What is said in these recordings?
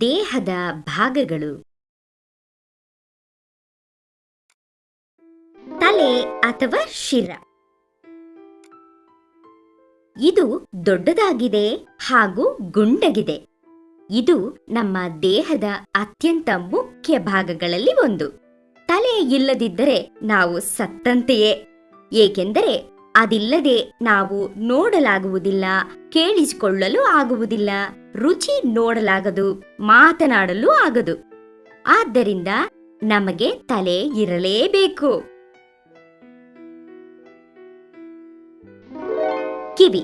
ದೇಹದ ಭಾಗಗಳು. ತಲೆ ಅಥವಾ ಶಿರ. ಇದು ದೊಡ್ಡದಾಗಿದೆ ಹಾಗೂ ಗುಂಡಗಿದೆ. ಇದು ನಮ್ಮ ದೇಹದ ಅತ್ಯಂತ ಮುಖ್ಯ ಭಾಗಗಳಲ್ಲಿ ಒಂದು. ತಲೆ ಇಲ್ಲದಿದ್ದರೆ ನಾವು ಸತ್ತಂತೆಯೇ, ಏಕೆಂದರೆ ಅದಿಲ್ಲದೆ ನಾವು ನೋಡಲಾಗುವುದಿಲ್ಲ, ಕೇಳಿಸಿಕೊಳ್ಳಲು ಆಗುವುದಿಲ್ಲ, ರುಚಿ ನೋಡಲಾಗದು, ಮಾತನಾಡಲು ಆಗದು. ಆದ್ದರಿಂದ ನಮಗೆ ತಲೆ ಇರಲೇಬೇಕು. ಕಿವಿ.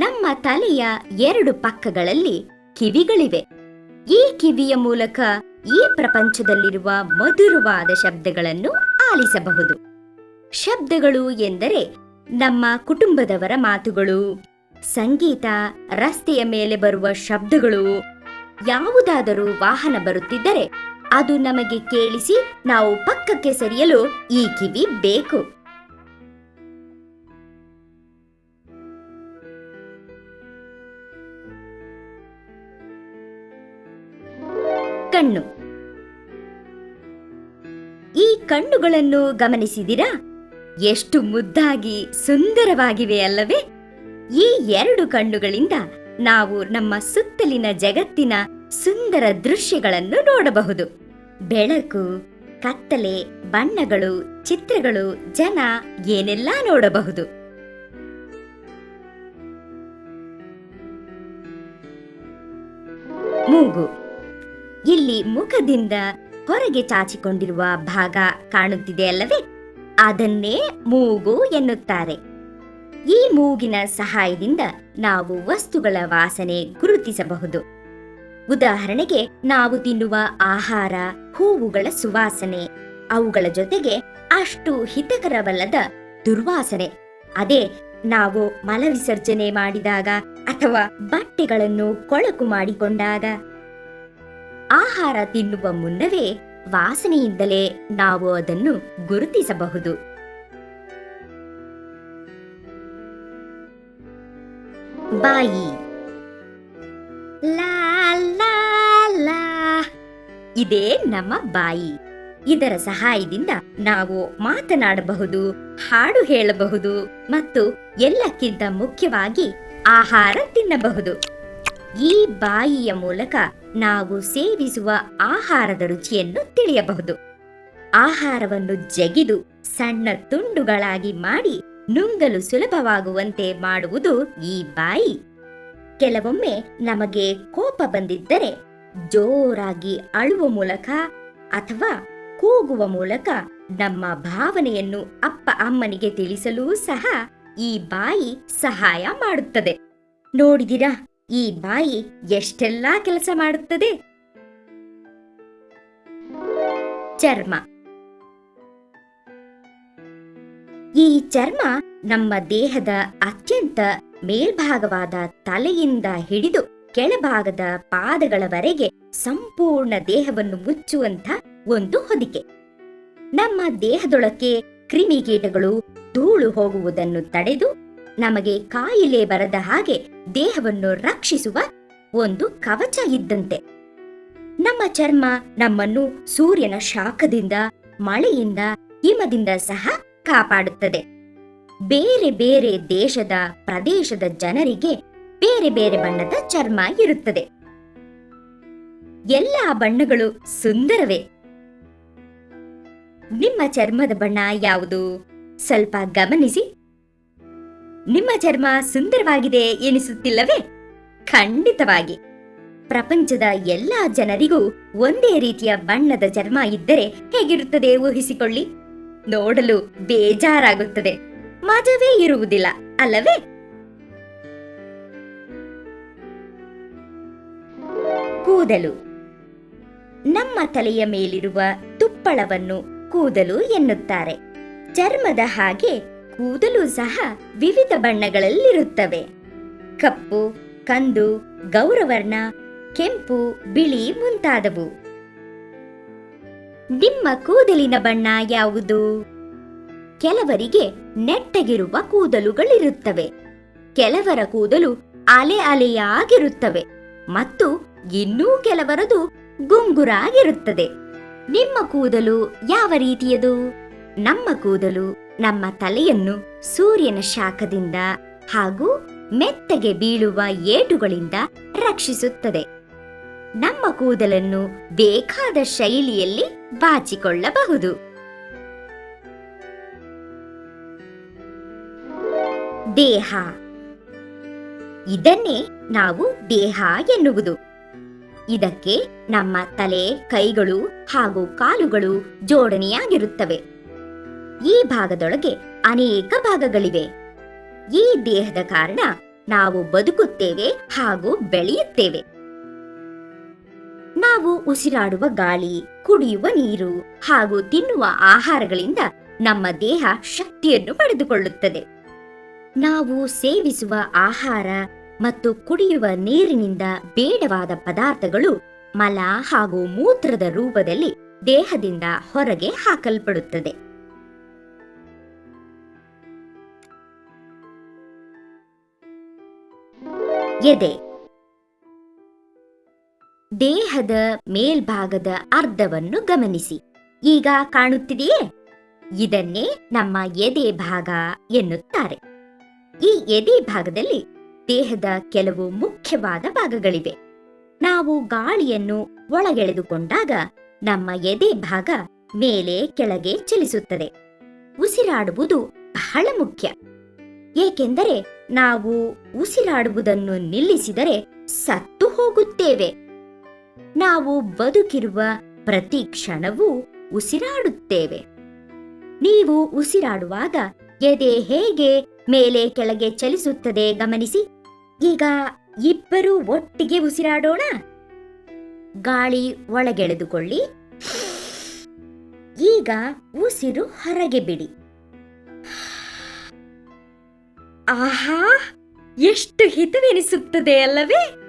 ನಮ್ಮ ತಲೆಯ 2 ಪಕ್ಕಗಳಲ್ಲಿ ಕಿವಿಗಳಿವೆ. ಈ ಕಿವಿಯ ಮೂಲಕ ಈ ಪ್ರಪಂಚದಲ್ಲಿರುವ ಮಧುರವಾದ ಶಬ್ದಗಳನ್ನು ಆಲಿಸಬಹುದು. ಶಬ್ದಗಳು ಎಂದರೆ ನಮ್ಮ ಕುಟುಂಬದವರ ಮಾತುಗಳು, ಸಂಗೀತ, ರಸ್ತೆಯ ಮೇಲೆ ಬರುವ ಶಬ್ದಗಳು. ಯಾವುದಾದರೂ ವಾಹನ ಬರುತ್ತಿದ್ದರೆ ಅದು ನಮಗೆ ಕೇಳಿಸಿ ನಾವು ಪಕ್ಕಕ್ಕೆ ಸರಿಯಲು ಈ ಕಿವಿ ಬೇಕು. ಕಣ್ಣು. ಈ ಕಣ್ಣುಗಳನ್ನು ಗಮನಿಸಿದಿರಾ? ಎಷ್ಟು ಮುದ್ದಾಗಿ ಸುಂದರವಾಗಿವೆ ಅಲ್ಲವೇ? ಈ 2 ಕಣ್ಣುಗಳಿಂದ ನಾವು ನಮ್ಮ ಸುತ್ತಲಿನ ಜಗತ್ತಿನ ಸುಂದರ ದೃಶ್ಯಗಳನ್ನು ನೋಡಬಹುದು. ಬೆಳಕು, ಕತ್ತಲೆ, ಬಣ್ಣಗಳು, ಚಿತ್ರಗಳು, ಜನ ಏನೆಲ್ಲ ನೋಡಬಹುದು. ಮೂಗು. ಇಲ್ಲಿ ಮುಖದಿಂದ ಹೊರಗೆ ಚಾಚಿಕೊಂಡಿರುವ ಭಾಗ ಕಾಣುತ್ತಿದೆ ಅಲ್ಲವೇ? ಅದನ್ನೇ ಮೂಗು ಎನ್ನುತ್ತಾರೆ. ಈ ಮೂಗಿನ ಸಹಾಯದಿಂದ ನಾವು ವಸ್ತುಗಳ ವಾಸನೆ ಗುರುತಿಸಬಹುದು. ಉದಾಹರಣೆಗೆ, ನಾವು ತಿನ್ನುವ ಆಹಾರ, ಹೂವುಗಳ ಸುವಾಸನೆ, ಅವುಗಳ ಜೊತೆಗೆ ಅಷ್ಟು ಹಿತಕರವಲ್ಲದ ದುರ್ವಾಸನೆ. ಅದೇ ನಾವು ಮಲವಿಸರ್ಜನೆ ಮಾಡಿದಾಗ ಅಥವಾ ಬಟ್ಟೆಗಳನ್ನು ಕೊಳಕು ಮಾಡಿಕೊಂಡಾಗ. ಆಹಾರ ತಿನ್ನುವ ಮುನ್ನವೇ ವಾಸನೆಯಿಂದಲೇ ನಾವು ಅದನ್ನು ಗುರುತಿಸಬಹುದು. ಬಾಯಿ. ಲಾ ಲಾ ಲಾ. ಇದೇ ನಮ್ಮ ಬಾಯಿ. ಇದರ ಸಹಾಯದಿಂದ ನಾವು ಮಾತನಾಡಬಹುದು, ಹಾಡು ಹೇಳಬಹುದು ಮತ್ತು ಎಲ್ಲಕ್ಕಿಂತ ಮುಖ್ಯವಾಗಿ ಆಹಾರ ತಿನ್ನಬಹುದು. ಈ ಬಾಯಿಯ ಮೂಲಕ ನಾವು ಸೇವಿಸುವ ಆಹಾರದ ರುಚಿಯನ್ನು ತಿಳಿಯಬಹುದು. ಆಹಾರವನ್ನು ಜಗಿದು ಸಣ್ಣ ತುಂಡುಗಳಾಗಿ ಮಾಡಿ ನುಂಗಲು ಸುಲಭವಾಗುವಂತೆ ಮಾಡುವುದು ಈ ಬಾಯಿ. ಕೆಲವೊಮ್ಮೆ ನಮಗೆ ಕೋಪ ಬಂದಿದ್ದರೆ ಜೋರಾಗಿ ಅಳುವ ಮೂಲಕ ಅಥವಾ ಕೂಗುವ ಮೂಲಕ ನಮ್ಮ ಭಾವನೆಯನ್ನು ಅಪ್ಪ ಅಮ್ಮನಿಗೆ ತಿಳಿಸಲೂ ಸಹ ಈ ಬಾಯಿ ಸಹಾಯ ಮಾಡುತ್ತದೆ. ನೋಡಿದಿರಾ, ಈ ಬಾಯಿ ಎಷ್ಟೆಲ್ಲಾ ಕೆಲಸ ಮಾಡುತ್ತದೆ. ಚರ್ಮ. ಈ ಚರ್ಮ ನಮ್ಮ ದೇಹದ ಅತ್ಯಂತ ಮೇಲ್ಭಾಗವಾದ ತಲೆಯಿಂದ ಹಿಡಿದು ಕೆಳಭಾಗದ ಪಾದಗಳವರೆಗೆ ಸಂಪೂರ್ಣ ದೇಹವನ್ನು ಮುಚ್ಚುವಂತ ಒಂದು ಹೊದಿಕೆ. ನಮ್ಮ ದೇಹದೊಳಕ್ಕೆ ಕ್ರಿಮಿಕೀಟಗಳು, ಧೂಳು ಹೋಗುವುದನ್ನು ತಡೆದು ನಮಗೆ ಕಾಯಿಲೆ ಬರದ ಹಾಗೆ ದೇಹವನ್ನು ರಕ್ಷಿಸುವ ಒಂದು ಕವಚ ಇದ್ದಂತೆ. ನಮ್ಮ ಚರ್ಮ ನಮ್ಮನ್ನು ಸೂರ್ಯನ ಶಾಖದಿಂದ, ಮಳೆಯಿಂದ, ಹಿಮದಿಂದ ಸಹ ಕಾಪಾಡುತ್ತದೆ. ಬೇರೆ ಬೇರೆ ದೇಶದ ಪ್ರದೇಶದ ಜನರಿಗೆ ಬೇರೆ ಬೇರೆ ಬಣ್ಣದ ಚರ್ಮ ಇರುತ್ತದೆ. ಎಲ್ಲ ಬಣ್ಣಗಳು ಸುಂದರವೇ. ನಿಮ್ಮ ಚರ್ಮದ ಬಣ್ಣ ಯಾವುದು? ಸ್ವಲ್ಪ ಗಮನಿಸಿ. ನಿಮ್ಮ ಚರ್ಮ ಸುಂದರವಾಗಿದೆ ಎನಿಸುತ್ತಿಲ್ಲವೇ? ಖಂಡಿತವಾಗಿ. ಪ್ರಪಂಚದ ಎಲ್ಲಾ ಜನರಿಗೂ ಒಂದೇ ರೀತಿಯ ಬಣ್ಣದ ಚರ್ಮ ಇದ್ದರೆ ಹೇಗಿರುತ್ತದೆ ಊಹಿಸಿಕೊಳ್ಳಿ. ನೋಡಲು ಬೇಜಾರಾಗುತ್ತದೆ, ಮಜವೇ ಇರುವುದಿಲ್ಲ ಅಲ್ಲವೇ? ಕೂದಲು. ನಮ್ಮ ತಲೆಯ ಮೇಲಿರುವ ತುಪ್ಪಳವನ್ನು ಕೂದಲು ಎನ್ನುತ್ತಾರೆ. ಚರ್ಮದ ಹಾಗೆ ಕೂದಲು ಸಹ ವಿವಿಧ ಬಣ್ಣಗಳಲ್ಲಿರುತ್ತವೆ. ಕಪ್ಪು, ಕಂದು, ಗೌರವರ್ಣ, ಕೆಂಪು, ಬಿಳಿ ಮುಂತಾದವು. ನಿಮ್ಮ ಕೂದಲಿನ ಬಣ್ಣ ಯಾವುದು? ಕೆಲವರಿಗೆ ನೆಟ್ಟಗಿರುವ ಕೂದಲುಗಳಿರುತ್ತವೆ. ಕೆಲವರ ಕೂದಲು ಅಲೆ ಅಲೆಯಾಗಿರುತ್ತವೆ ಮತ್ತು ಇನ್ನೂ ಕೆಲವರದು ಗುಂಗುರಾಗಿರುತ್ತದೆ. ನಿಮ್ಮ ಕೂದಲು ಯಾವ ರೀತಿಯದು? ನಮ್ಮ ಕೂದಲು ನಮ್ಮ ತಲೆಯನ್ನು ಸೂರ್ಯನ ಶಾಖದಿಂದ ಹಾಗೂ ಮೆತ್ತಗೆ ಬೀಳುವ ಏಟುಗಳಿಂದ ರಕ್ಷಿಸುತ್ತದೆ. ನಮ್ಮ ಕೂದಲನ್ನು ಬೇಕಾದ ಶೈಲಿಯಲ್ಲಿ ಬಾಚಿಕೊಳ್ಳಬಹುದು. ದೇಹ. ಇದನ್ನೇ ನಾವು ದೇಹ ಎನ್ನುವುದು. ಇದಕ್ಕೆ ನಮ್ಮ ತಲೆ, ಕೈಗಳು ಹಾಗೂ ಕಾಲುಗಳು ಜೋಡಣೆಯಾಗಿರುತ್ತವೆ. ಈ ಭಾಗದೊಳಗೆ ಅನೇಕ ಭಾಗಗಳಿವೆ. ಈ ದೇಹದ ಕಾರಣ ನಾವು ಬದುಕುತ್ತೇವೆ ಹಾಗೂ ಬೆಳೆಯುತ್ತೇವೆ. ನಾವು ಉಸಿರಾಡುವ ಗಾಳಿ, ಕುಡಿಯುವ ನೀರು ಹಾಗೂ ತಿನ್ನುವ ಆಹಾರಗಳಿಂದ ನಮ್ಮ ದೇಹ ಶಕ್ತಿಯನ್ನು ಪಡೆದುಕೊಳ್ಳುತ್ತದೆ. ನಾವು ಸೇವಿಸುವ ಆಹಾರ ಮತ್ತು ಕುಡಿಯುವ ನೀರಿನಿಂದ ಬೇಡವಾದ ಪದಾರ್ಥಗಳು ಮಲ ಹಾಗೂ ಮೂತ್ರದ ರೂಪದಲ್ಲಿ ದೇಹದಿಂದ ಹೊರಗೆ ಹಾಕಲ್ಪಡುತ್ತದೆ. ಎದೆ. ದೇಹದ ಮೇಲ್ಭಾಗದ ಅರ್ಧವನ್ನು ಗಮನಿಸಿ. ಈಗ ಕಾಣುತ್ತಿದೆಯೇ? ಇದನ್ನೇ ನಮ್ಮ ಎದೆ ಭಾಗ ಎನ್ನುತ್ತಾರೆ. ಈ ಎದೆ ಭಾಗದಲ್ಲಿ ದೇಹದ ಕೆಲವು ಮುಖ್ಯವಾದ ಭಾಗಗಳಿವೆ. ನಾವು ಗಾಳಿಯನ್ನು ಒಳಗೆಳೆದುಕೊಂಡಾಗ ನಮ್ಮ ಎದೆ ಭಾಗ ಮೇಲೆ ಕೆಳಗೆ ಚಲಿಸುತ್ತದೆ. ಉಸಿರಾಡುವುದು ಬಹಳ ಮುಖ್ಯ, ಏಕೆಂದರೆ ನಾವು ಉಸಿರಾಡುವುದನ್ನು ನಿಲ್ಲಿಸಿದರೆ ಸತ್ತು ಹೋಗುತ್ತೇವೆ. ನಾವು ಬದುಕಿರುವ ಪ್ರತಿ ಕ್ಷಣವೂ ಉಸಿರಾಡುತ್ತೇವೆ. ನೀವು ಉಸಿರಾಡುವಾಗ ಎದೆ ಹೇಗೆ ಮೇಲೆ ಕೆಳಗೆ ಚಲಿಸುತ್ತದೆ ಗಮನಿಸಿ. ಈಗ ಇಬ್ಬರು ಒಟ್ಟಿಗೆ ಉಸಿರಾಡೋಣ. ಗಾಳಿ ಒಳಗೆಳೆದುಕೊಳ್ಳಿ. ಈಗ ಉಸಿರು ಹೊರಗೆ ಬಿಡಿ. ಆಹಾ, ಎಷ್ಟು ಹಿತವೆನಿಸುತ್ತದೆ ಅಲ್ಲವೇ?